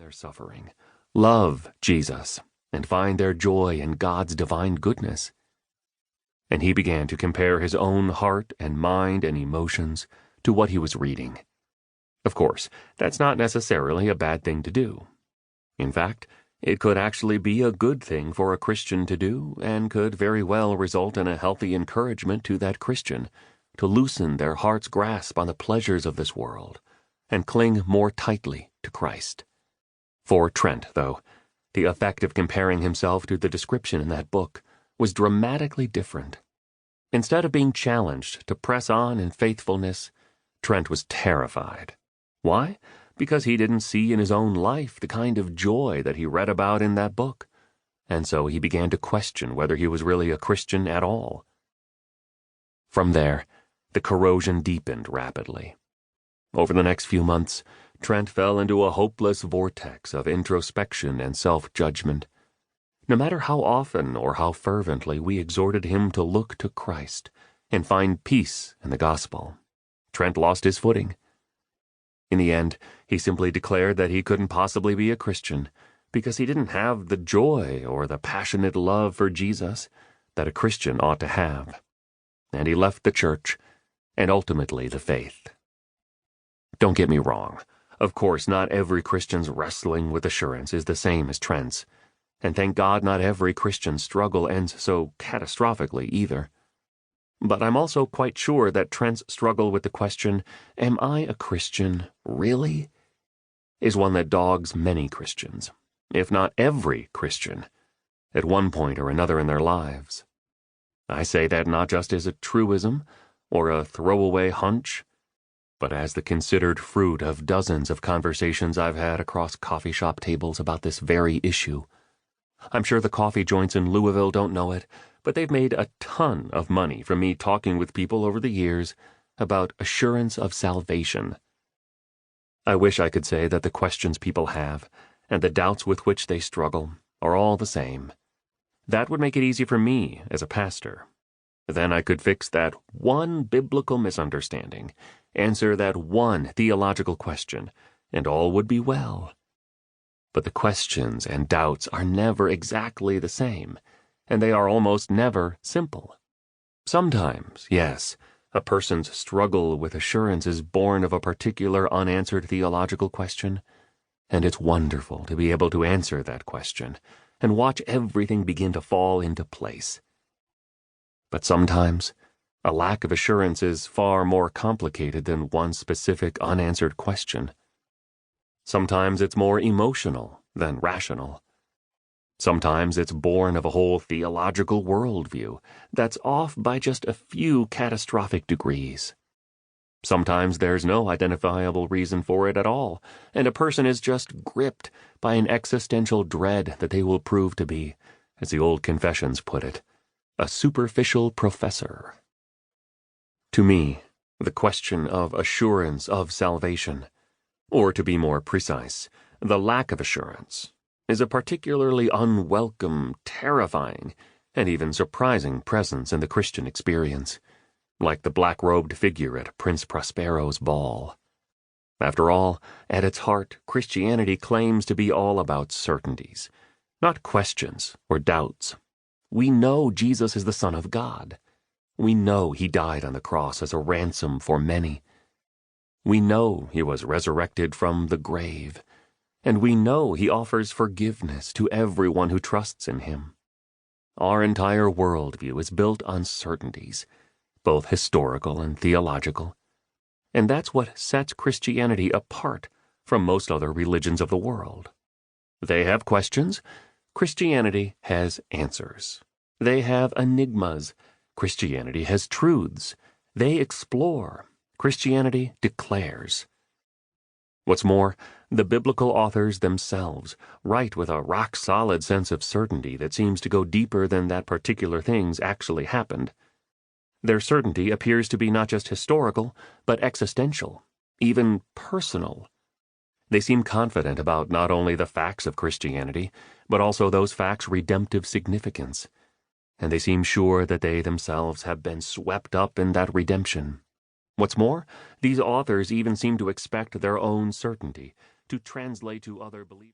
their suffering, love Jesus, and find their joy in God's divine goodness. And he began to compare his own heart and mind and emotions to what he was reading. Of course, that's not necessarily a bad thing to do. In fact, it could actually be a good thing for a Christian to do, and could very well result in a healthy encouragement to that Christian to loosen their heart's grasp on the pleasures of this world and cling more tightly to Christ. For Trent, though, the effect of comparing himself to the description in that book was dramatically different. Instead of being challenged to press on in faithfulness, Trent was terrified. Why? Because he didn't see in his own life the kind of joy that he read about in that book, and so he began to question whether he was really a Christian at all. From there, the corrosion deepened rapidly. Over the next few months, Trent fell into a hopeless vortex of introspection and self-judgment. No matter how often or how fervently we exhorted him to look to Christ and find peace in the gospel, Trent lost his footing. In the end, he simply declared that he couldn't possibly be a Christian because he didn't have the joy or the passionate love for Jesus that a Christian ought to have. And he left the church and ultimately the faith. Don't get me wrong. Of course, not every Christian's wrestling with assurance is the same as Trent's, and thank God not every Christian's struggle ends so catastrophically either. But I'm also quite sure that Trent's struggle with the question, am I a Christian, really? Is one that dogs many Christians, if not every Christian, at one point or another in their lives. I say that not just as a truism or a throwaway hunch, but as the considered fruit of dozens of conversations I've had across coffee shop tables about this very issue. I'm sure the coffee joints in Louisville don't know it, but they've made a ton of money from me talking with people over the years about assurance of salvation. I wish I could say that the questions people have and the doubts with which they struggle are all the same. That would make it easy for me as a pastor. Then I could fix that one biblical misunderstanding, answer that one theological question, and all would be well. But the questions and doubts are never exactly the same, and they are almost never simple. Sometimes, yes, a person's struggle with assurance is born of a particular unanswered theological question, and it's wonderful to be able to answer that question and watch everything begin to fall into place. But sometimes, a lack of assurance is far more complicated than one specific unanswered question. Sometimes it's more emotional than rational. Sometimes it's born of a whole theological worldview that's off by just a few catastrophic degrees. Sometimes there's no identifiable reason for it at all, and a person is just gripped by an existential dread that they will prove to be, as the old confessions put it, a superficial professor. To me, the question of assurance of salvation, or to be more precise, the lack of assurance, is a particularly unwelcome, terrifying, and even surprising presence in the Christian experience, like the black-robed figure at Prince Prospero's ball. After all, at its heart, Christianity claims to be all about certainties, not questions or doubts. We know Jesus is the Son of God. We know he died on the cross as a ransom for many. We know he was resurrected from the grave, and we know he offers forgiveness to everyone who trusts in him. Our entire worldview is built on certainties, both historical and theological, and that's what sets Christianity apart from most other religions of the world. They have questions. Christianity has answers. They have enigmas. Christianity has truths. They explore. Christianity declares. What's more, the biblical authors themselves write with a rock-solid sense of certainty that seems to go deeper than that particular things actually happened. Their certainty appears to be not just historical, but existential, even personal. They seem confident about not only the facts of Christianity, but also those facts' redemptive significance, and they seem sure that they themselves have been swept up in that redemption. What's more, these authors even seem to expect their own certainty to translate to other believers.